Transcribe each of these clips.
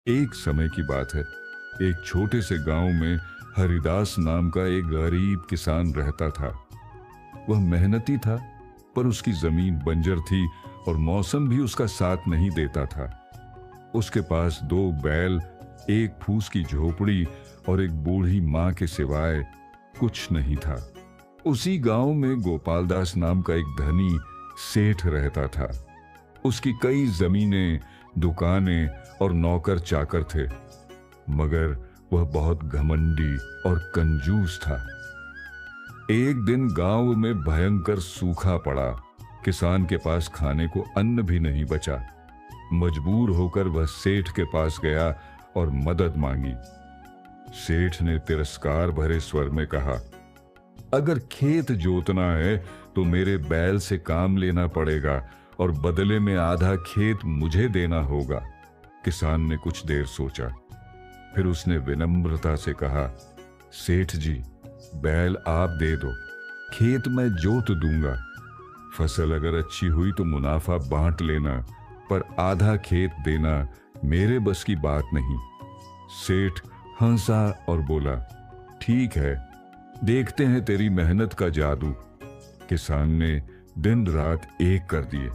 एक समय की बात है। एक छोटे से गांव में हरिदास नाम का एक गरीब किसान रहता था। वह मेहनती था, पर उसकी जमीन बंजर थी और मौसम भी उसका साथ नहीं देता था। उसके पास दो बैल, एक फूस की झोपड़ी और एक बूढ़ी माँ के सिवाय कुछ नहीं था। उसी गांव में गोपालदास नाम का एक धनी सेठ रहता था। उसकी कई जमीनें, दुकानें और नौकर चाकर थे, मगर वह बहुत घमंडी और कंजूस था। एक दिन गांव में भयंकर सूखा पड़ा। किसान के पास खाने को अन्न भी नहीं बचा। मजबूर होकर वह सेठ के पास गया और मदद मांगी। सेठ ने तिरस्कार भरे स्वर में कहा, अगर खेत जोतना है तो मेरे बैल से काम लेना पड़ेगा और बदले में आधा खेत मुझे देना होगा। किसान ने कुछ देर सोचा, फिर उसने विनम्रता से कहा, सेठ जी, बैल आप दे दो, खेत मैं जोत दूंगा। फसल अगर अच्छी हुई तो मुनाफा बांट लेना, पर आधा खेत देना मेरे बस की बात नहीं। सेठ हंसा और बोला, ठीक है, देखते हैं तेरी मेहनत का जादू। किसान ने दिन रात एक कर दिए।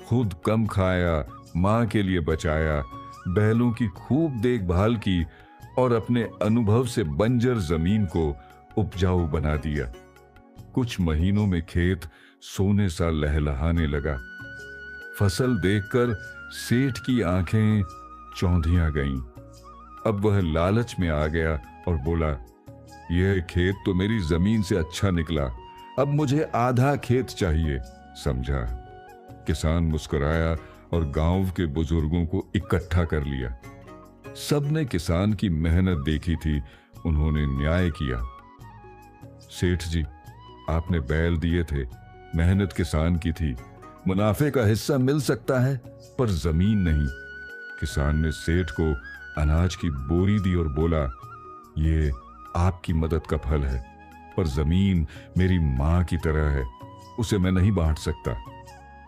खुद कम खाया, मां के लिए बचाया, बैलों की खूब देखभाल की और अपने अनुभव से बंजर जमीन को उपजाऊ बना दिया। कुछ महीनों में खेत सोने सा लहलहाने लगा। फसल देखकर सेठ की आंखें चौंधिया गईं। अब वह लालच में आ गया और बोला, यह खेत तो मेरी जमीन से अच्छा निकला, अब मुझे आधा खेत चाहिए। समझा। किसान मुस्कुराया और गांव के बुजुर्गों को इकट्ठा कर लिया। सबने किसान की मेहनत देखी थी, उन्होंने न्याय किया। सेठ जी, आपने बैल दिए थे, मेहनत किसान की थी, मुनाफे का हिस्सा मिल सकता है, पर जमीन नहीं। किसान ने सेठ को अनाज की बोरी दी और बोला, ये आपकी मदद का फल है, पर जमीन मेरी मां की तरह है, उसे मैं नहीं बांट सकता।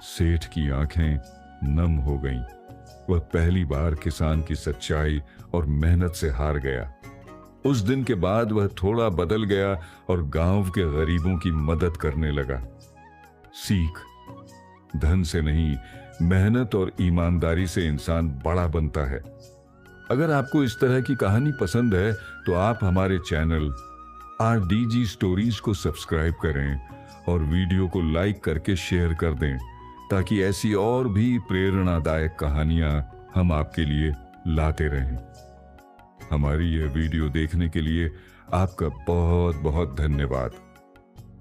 सेठ की आंखें नम हो गईं। वह पहली बार किसान की सच्चाई और मेहनत से हार गया। उस दिन के बाद वह थोड़ा बदल गया और गांव के गरीबों की मदद करने लगा। सीख, धन से नहीं, मेहनत और ईमानदारी से इंसान बड़ा बनता है। अगर आपको इस तरह की कहानी पसंद है तो आप हमारे चैनल RDG स्टोरीज को सब्सक्राइब करें और वीडियो को लाइक करके शेयर कर दें, ताकि ऐसी और भी प्रेरणादायक कहानियां हम आपके लिए लाते रहें। हमारी यह वीडियो देखने के लिए आपका बहुत बहुत धन्यवाद।